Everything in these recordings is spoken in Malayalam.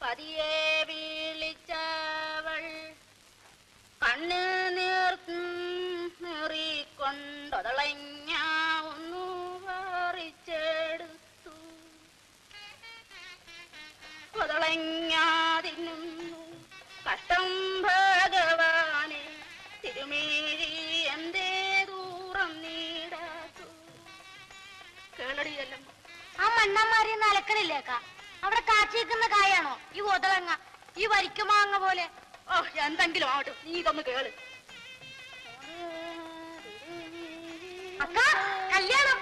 പതിയെ വിളിച്ചവൾ കണ്ണ് നീറിക്കൊണ്ടൊതളഞ്ഞ ഒന്നു പറിച്ചെടുത്തു. ഒതളഞ്ഞാതിന്നു കഷ്ടം ഭഗവാനെ, തിരുമേഴി എന്തേ ദൂരം നീടാത്തു. കേളടിയല്ലോ ആ മണ്ണന്മാരെയൊന്നും അലക്കണില്ലേക്ക? അവിടെ കാച്ചിരിക്കുന്ന കായാണോ ഈ ഒതളങ്ങ, ഈ വരിക്കുമാങ്ങ പോലെ? ഓ, എന്തെങ്കിലും ആവട്ടെ, നീ ഇതൊന്ന് കേള്. അക്ക, കല്യാണം.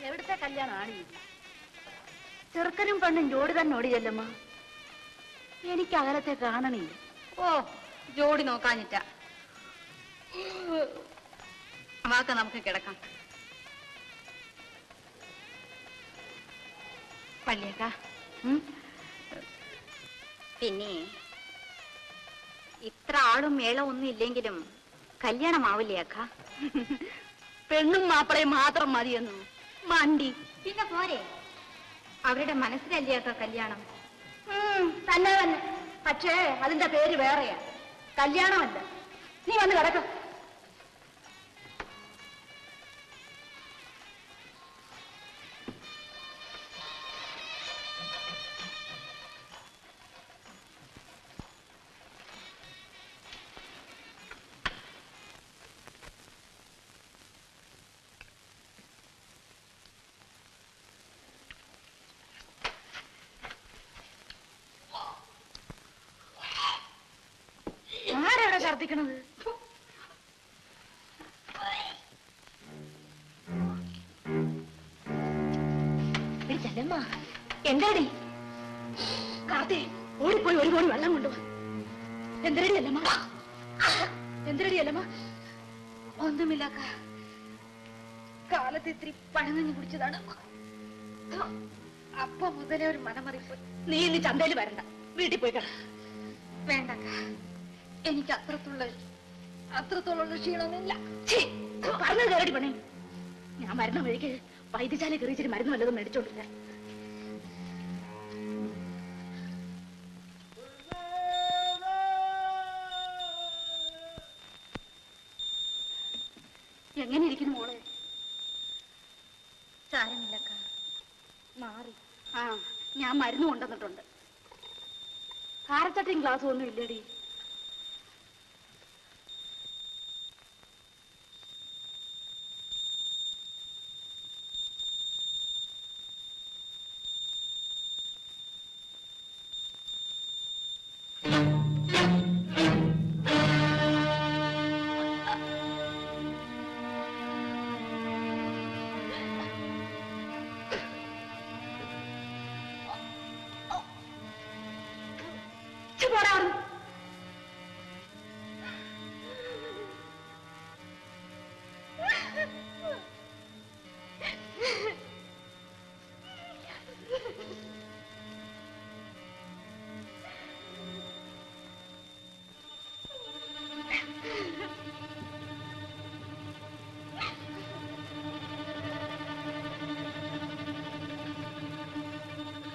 എവിടുത്തെ കല്യാണമാണ് ഈ? ചെറുക്കനും പെണ്ണും ജോഡി തന്നെ ഓടിയല്ലമ്മ. എനിക്ക് അകലത്തെ കാണണില്ല. ഓ, ജോഡി നോക്കാഞ്ഞിട്ട വാക്ക, നമുക്ക് കിടക്കാം. പള്ളിയേക്ക, പിന്നെ ഇത്ര ആളും മേളവും ഒന്നും ഇല്ലെങ്കിലും കല്യാണമാവില്ലേക്ക? പെണ്ണും മാപ്പിളയും മാത്രം മതിയെന്നു മണ്ടി. പിന്നെ പോരെ, അവരുടെ മനസ്സിലല്ലേക്ക കല്യാണം? തന്നെ തന്നെ. പക്ഷേ അതിന്റെ പേര് വേറെയാ, കല്യാണമല്ല. നീ വന്ന് കിടക്ക. ആരെവിടെ ഛർദിക്കണത്? ചെല്ലമ്മ, എന്താടി? കാർത്തി, ഓടിപ്പോയി ഒരു കോടി വെള്ളം കൊണ്ടുപോയി. എന്തരടി അല്ലമ്മ? എന്തരടി അല്ലമ്മ? ഒന്നുമില്ല, കാലത്ത് ഇത്തിരി പഴങ്ങഞ്ഞു കുടിച്ചതാണ്. അപ്പൊ മുതലേ ഒരു മനമറിപ്പ്. നീ ഇന്ന് ചന്തയിൽ വരണ്ട, വീട്ടിൽ പോയി കട. വേണ്ട, എനിക്ക് അത്രത്തോളം ക്ഷീണമൊന്നുമില്ല. പറഞ്ഞത് കേരടി പണി. ഞാൻ മരുന്ന് വഴിക്ക് വൈദ്യശാല കയറിച്ചിട്ട് മരുന്ന് വല്ലതും മേടിച്ചോണ്ടില്ല. എങ്ങനെ ഇരിക്കുന്നു മോളെ? സാരമില്ലക്ക, മാറി. ആ, ഞാൻ മരുന്ന് കൊണ്ടുവന്നിട്ടുണ്ട്. കാരച്ചട്ടയും ഗ്ലാസ്സും ഒന്നും ഇല്ലേടി?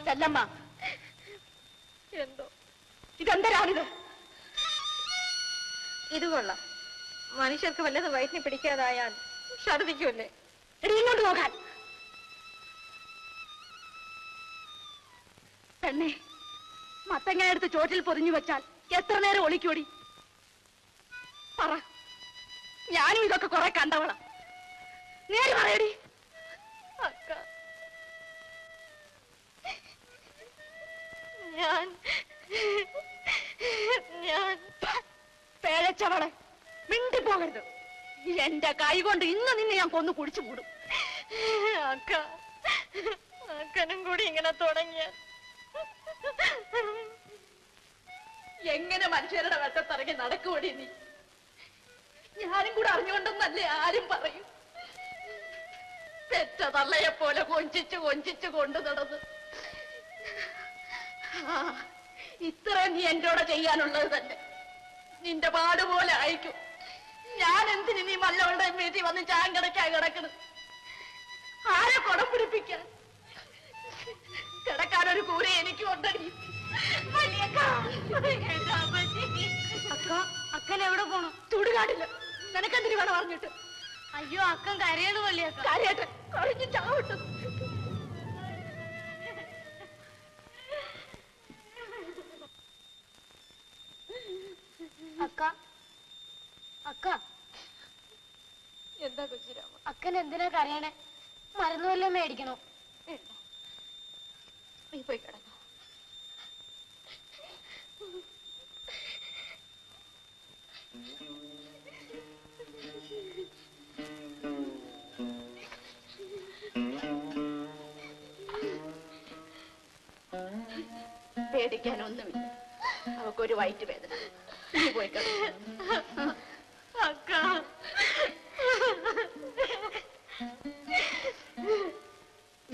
ചെല്ലമ്മ, എന്തോ ഇതെന്തരാണിത്? ഇത് കൊള്ളാം. മനുഷ്യർക്ക് വല്ലതും വയറ്റിനെ പിടിക്കാതായാൽ ഛർദിക്കുമല്ലേ? ഇങ്ങോട്ട് നോക്കാൻ. പെണ്ണെ, മത്തങ്ങ എടുത്ത് ചോറ്റിൽ പൊതിഞ്ഞു വെച്ചാൽ എത്ര നേരം ഒളിക്കോടി? പറ, ഞാനും ഇതൊക്കെ കുറെ കണ്ടവളാ. നേര് പറയടി. അക്ക, ഞാൻ പേഴച്ചവളെ, മിണ്ടിപ്പോകരുത്. എന്റെ കൈ കൊണ്ട് ഇന്ന് നിന്നെ ഞാൻ കൊന്നു കുടിച്ചു മൂടും. അക്ക, അക്കനും കൂടി ഇങ്ങനെ തുടങ്ങിയ എങ്ങനെ മനുഷ്യരുടെ വെട്ടത്തിറങ്ങി നടക്കുവടി നീ? ഞാനും കൂടെ അറിഞ്ഞുകൊണ്ടെന്നല്ലേ ആരും പറയും. പെറ്റ തള്ളയെ പോലെ കൊഞ്ചിച്ചു കൊഞ്ചിച്ചു കൊണ്ടു നടന്ന് ഇത്രയും നീ എന്നോട് ചെയ്യാനുള്ളത് തന്നെ. നിന്റെ പാടുപോലെ അയക്കും. ഞാൻ എന്തിന് നീ മല്ലവളുടെ വീട്ടിൽ വന്ന് ചാങ്കടക്കായി കിടക്കുന്നു? ആരെ കുടം പിടിപ്പിക്കാൻ? കിടക്കാനൊരു കൂര എനിക്കും ഉണ്ടടി. അക്കൻ എവിടെ പോണു? ചൂടുകാടില്ല. നിനക്കെന്തിനു വേണം പറഞ്ഞിട്ട്? അയ്യോ അക്കൻ കരയണു വല്യക്ക. കാര്യായിട്ട് കഴിഞ്ഞു ചാവിട്ടു. അക്ക അക്ക എന്താ കൊച്ചിരാമ? അക്കൻ എന്തിനാ കരയണേ? മരുന്ന് വല്ലതും മേടിക്കണോ? നീ പോയി കിടന്നു. പേടിക്കാനൊന്നുമില്ല. അവക്കൊരു വയറ്റ് വേദന. നീ പോയി കിടന്നു. അക്ക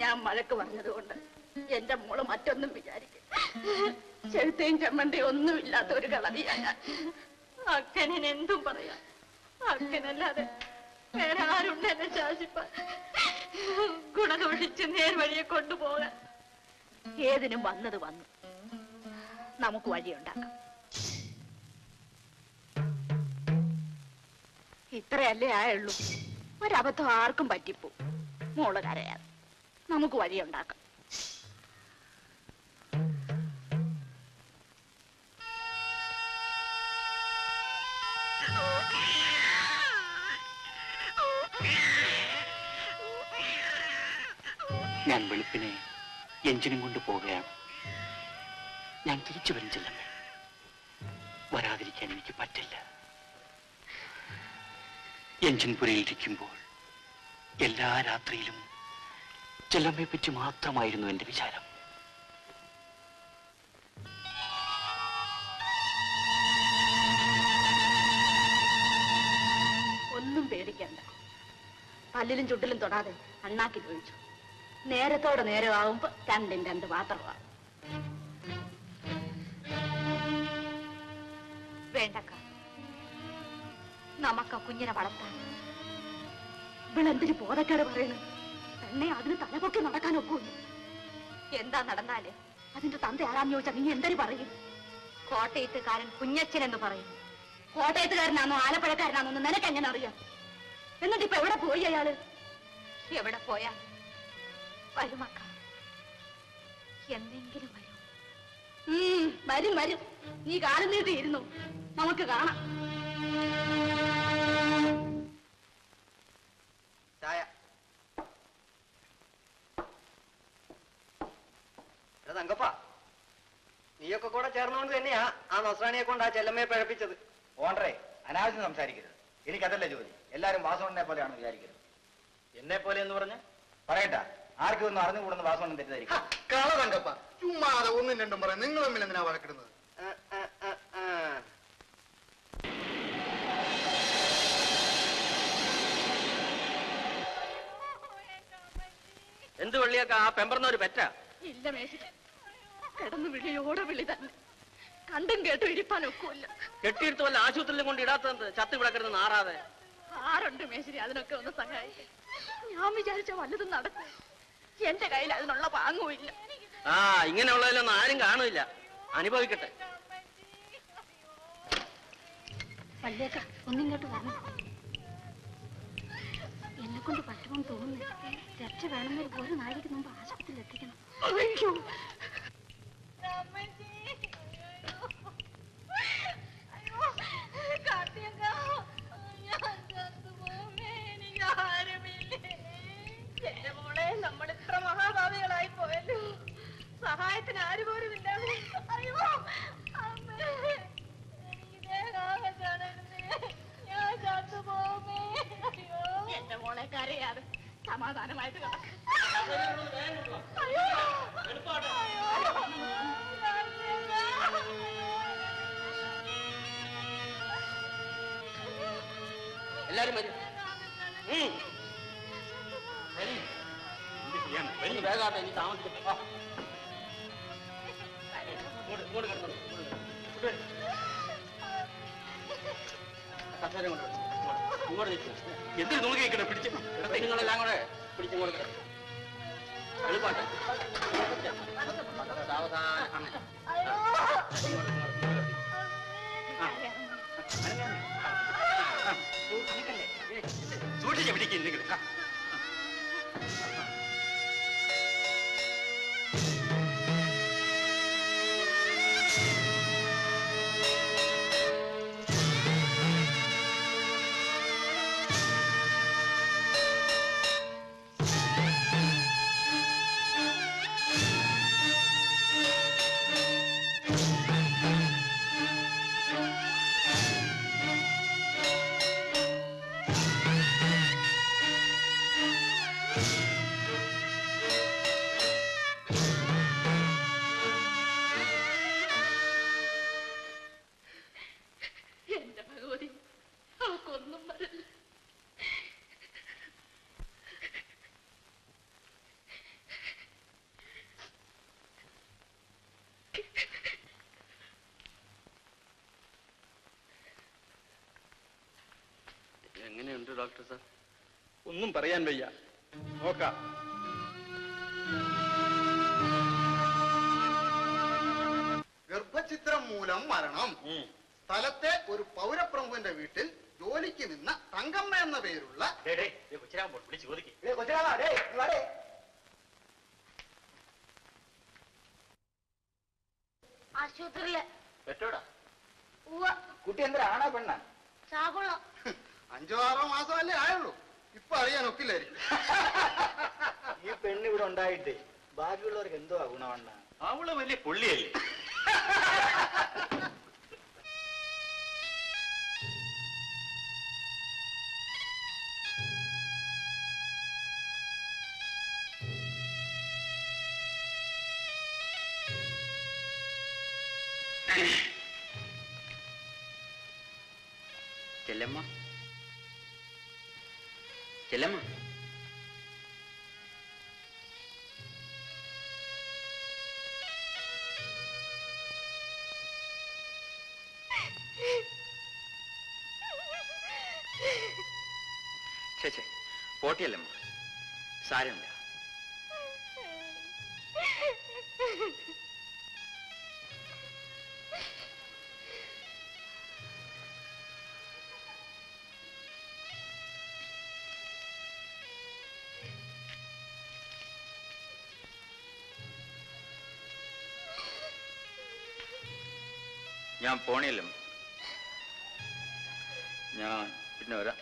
ഞാൻ വഴക്ക് പറഞ്ഞതുകൊണ്ട് എന്റെ മോള് മറ്റൊന്നും വിചാരിക്കും. ചെഴുത്തയും ചെമ്മണ്ടയും ഒന്നുമില്ലാത്ത ഒരു കളറിയായ അക്കനെ എന്തും പറയാം. അക്കനല്ലാതെ വേറെ ആരുണ്ട് എന്നെ ശാസിപ്പാൻ? ഗുണദോഷിച്ച് നേർവഴിയെ കൊണ്ടുപോകാൻ. ഏതിനും വന്നത് വന്നു. നമുക്ക് വഴിയുണ്ടാക്കാം. ഇത്രയല്ലേ ആയുള്ളൂ. ഒരബദ്ധം ആർക്കും പറ്റിപ്പോ. മോള് കരയാതെ നമുക്ക് വഴിയുണ്ടാക്കാം. ഞാൻ വെളുപ്പിനെ എഞ്ചിനും കൊണ്ട് പോവുകയാണ്. ഞാൻ തിരിച്ചു വരും ചെല്ലമ്മേ. വരാതിരിക്കാൻ എനിക്ക് പറ്റില്ല. എഞ്ചിൻ പുരയിലിരിക്കുമ്പോൾ എല്ലാ രാത്രിയിലും ചെല്ലമ്മയെ പറ്റി മാത്രമായിരുന്നു എന്റെ വിചാരം. ഒന്നും പേടിക്കണ്ട. പല്ലിലും ചുട്ടിലും തൊടാതെ അണ്ണാക്കി ഒഴിച്ചു. നേരത്തോടെ നേരമാകുമ്പോ രണ്ടും രണ്ട് പാത്രമാകും. വേണ്ടക്ക, നമുക്ക് കുഞ്ഞിനെ വളർത്താൻ. ഇവളെന്തിന് ബോധക്കേട് പറയുന്നു? പെണ്ണെ അതിന് തലപൊക്കി നടക്കാനൊക്കുള്ളൂ. എന്താ നടന്നാല്? അതിന്റെ തന്ത ആരാന്ന് ചോദിച്ചാൽ നീ എന്തൊരു പറയും? കോട്ടയത്തുകാരൻ കുഞ്ഞച്ചൻ എന്ന് പറയും. കോട്ടയത്തുകാരനാണോ ആലപ്പുഴക്കാരനാണോ എന്ന് നിനക്ക് എങ്ങനെ അറിയാം? എന്നിട്ട് ഇപ്പൊ എവിടെ പോയി അയാള്? എവിടെ പോയാ വരുമക്ക, എന്തെങ്കിലും വരും. വരും വരും. നീ കാലം നീട്ടിയിരുന്നു. നമുക്ക് കാണാം. ചായ. തങ്കപ്പ, നീയൊക്കെ കൂടെ ചേർന്നുകൊണ്ട് തന്നെയാ ആ നസ്രാണിയെ കൊണ്ട് ആ ചെല്ലമ്മയെ പിഴപ്പിച്ചത്. ഓണ്ടറേ, അനാവശ്യം സംസാരിക്കരുത്. എനിക്കതല്ല ജോലി. എല്ലാരും വാസവണ്ണനെ പോലെയാണ് വിചാരിക്കരുത്. എന്നെ പോലെ എന്ന് പറഞ്ഞ പറയട്ട, ആർക്കും ഒന്നും അറിഞ്ഞുകൂടുന്ന വാസവണ്ണൻ തെറ്റിദ്ധരിക്കും. കള തങ്കപ്പ, ചുമ്മാതെ ഒന്നും രണ്ടും പറയാം. നിങ്ങൾ തമ്മിൽ എന്തിനാ വഴക്കിടുന്നത്? എന്ത് വെള്ളിയൊക്കെ ആ പെമ്പറന്ന ഒരു പെറ്റ? ഇല്ല മേശ, കിടന്നു വിളിയോടെ വിളി തന്നെ. കണ്ടും കേട്ടും ഇരിപ്പാൻ ഒക്കുമില്ല. കെട്ടിയെടുത്ത് വല്ല ആശുപത്രിയിലും കൊണ്ട് ഇടാത്തത് ചത്ത് ഇവിടെ കിടന്ന് നാറാതെ. ആരുണ്ട് മേശരി അതിനൊക്കെ ഒന്ന് സഹായിക്കാൻ? ഞാൻ വിചാരിച്ച വല്ലതും നടക്കും. എന്റെ കയ്യിൽ അതിനുള്ള പാങ്ങുമില്ല. ആ, ഇങ്ങനെയുള്ളതിലൊന്നും ആരും കാണില്ല. അനുഭവിക്കട്ടെ. വല്യേക്ക ഒന്നിങ്ങോട്ട് വരണം. എന്നെ കൊണ്ട് പറ്റുമെന്ന് തോന്നുന്നു. രക്ഷ വേണമെന്നൊരു ഒരു നാഴിക്ക് മുമ്പ് ആശുപത്രിയിൽ എത്തിക്കണം. അയ്യോ, എന്റെ മോളെ, നമ്മൾ ഇത്ര മഹാഭാവികളായി പോയല്ലോ. സഹായത്തിന് ആര് പോലും ഇല്ലാതെ. അയ്യോ ഞാൻ ചത്തുപോമേ. എന്റെ മോളെ കരയാതെ സമാധാനമായിട്ട് കിടക്കും. എല്ലാരും വരും. വലിയ വേഗാട്ടെ, ഇനി താമസിക്കട്ടെ. ഇങ്ങോട്ട് കിടന്നു. കസേര കൊണ്ട് ഇങ്ങോട്ട് നിൽക്കും. എന്തിനു നോക്കി നിൽക്കണേ? പിടിച്ച് നിങ്ങളെല്ലാം കൂടെ പിടിച്ചിങ്ങോട്ട് കിടക്കും. എളുപ്പാട്ടെ. സാവധാനം അങ്ങനെ. സൂക്ഷിച്ച് പിടിക്കും നിങ്ങൾ. എന്റെ ഭഗവതി, അവക്കൊന്നും വരില്ല. എങ്ങനെയുണ്ട് ഡോക്ടർ സാർ? ഒന്നും പറയാൻ വയ്യ. നോക്കാം. ഗർഭഛിദ്രം മൂലം മരണം. സ്ഥലത്തെ ഒരു പൗരപ്രമുഖന്റെ വീട്ടിൽ ജോലിക്ക് നിന്ന തങ്കമ്മ എന്ന പേരുള്ള വിളിച്ചു ചോദിക്കും. ആശുപത്രിയില് പെട്ടോടാ. ഉവ്വ കുട്ടി എന്താ ആണാ പെണ്ണാ? ചാകുള്ള 5-6 മാസമല്ലേ ആയുള്ളൂ. ഇപ്പൊ അറിയാൻ ഒക്കില്ലായിരിക്കും. ഈ പെണ്ണ് ഇവിടെ ഉണ്ടായിട്ട് ബാക്കിയുള്ളവർക്ക് എന്തോ ഗുണമണ്ണ? അവള് വലിയ പുള്ളിയല്ലേ. ചെല്ലമ്മ, ചെല്ലമ്മ, ചേച്ചേ പോട്ടിയല്ലമ്മ, സാരമില്ല. ഞാൻ പോണിയല്ലോ, ഞാൻ പിന്നെ വരാം.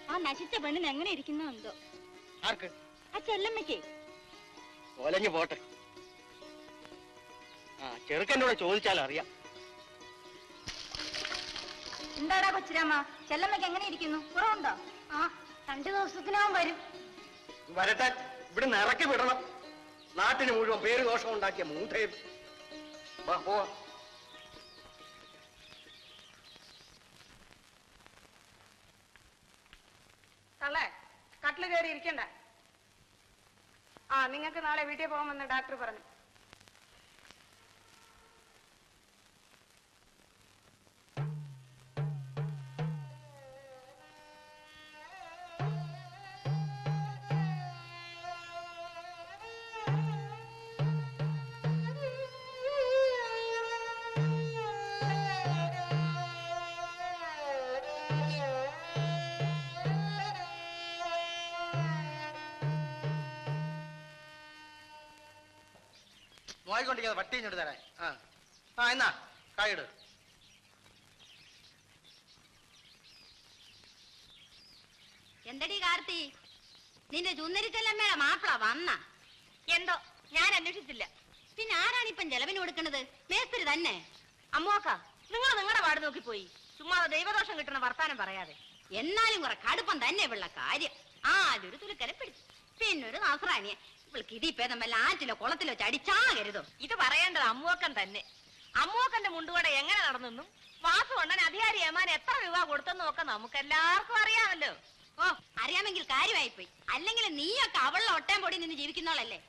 ആ നശിച്ച പെണ്ണിന് എങ്ങനെ ഇരിക്കുന്നോ എന്തോ. ആർക്ക്? ആ ചെല്ലമ്മയ്ക്ക്. ഒലഞ്ഞു പോട്ടെ. ആ ചെറുക്കനോട് ചോദിച്ചാൽ അറിയാം. എന്താടാ കൊച്ചിരാമ്മ, ചെല്ലമ്മയ്ക്ക് എങ്ങനെ ഇരിക്കുന്നു? കുറവുണ്ടോ? ആ 2 ദിവസത്തിനകം വരും. വരട്ടെ. ഇവിടെ ഇറക്കി വിടണം. നാട്ടിന് മുഴുവൻ പേര് ദോഷം ഉണ്ടാക്കിയ മൂധയും. പോവാ. തള്ളേ, കട്ടില് കയറി ഇരിക്കണ്ട. ആ, നിങ്ങൾക്ക് നാളെ വീട്ടിൽ പോകാമെന്ന് ഡോക്ടർ പറഞ്ഞു. നോയിക്കൊണ്ടിരിക്കാതെ വട്ടി ഇങ്ങോട്ട് തരാൻ. ആ എന്നാ കായിട്. എന്തടി കാർത്തി, നിന്റെ ചുന്നരിച്ചല്ലമ്മയുടെ മാപ്പിള വന്ന? എന്തോ ഞാൻ അന്വേഷിച്ചില്ല. പിന്നെ ആരാണിപ്പം ചെലവിന് കൊടുക്കണത്? മേസ്തിരി തന്നെ. അമ്മോക്ക, നിങ്ങൾ നിങ്ങളുടെ പാട് നോക്കിപ്പോയി ചുമ്മാ ദൈവദോഷം കിട്ടുന്ന വർത്താനം പറയാതെ. എന്നാലും കുറെ കടുപ്പം തന്നെ ഇവളുടെ കാര്യം. ആദ്യൊരു തുലുക്കരെ പിടിച്ചു, പിന്നൊരു നസ്രാണിയെ. ഇവൾക്ക് ഇതിപ്പേദം വല്ല ആറ്റിലോ കുളത്തിലോ ചടിച്ചാകരുതോ. ഇത് പറയേണ്ടത് അമ്മൂക്കൻ തന്നെ. അമ്മൂക്കന്റെ മുണ്ടുകൂടെ എങ്ങനെ നടന്നെന്നും വാസുകൊണ്ടൻ അധികാരി ഏമാൻ എത്ര രൂപ കൊടുത്തെന്നും ഒക്കെ നമുക്ക് എല്ലാവർക്കും അറിയാമല്ലോ. ഓ, അറിയാമെങ്കിൽ കാര്യമായിപ്പോയി. അല്ലെങ്കിൽ നീയൊക്കെ അവളുടെ ഒട്ടേം പൊടി നിന്ന് ജീവിക്കുന്നോളല്ലേ.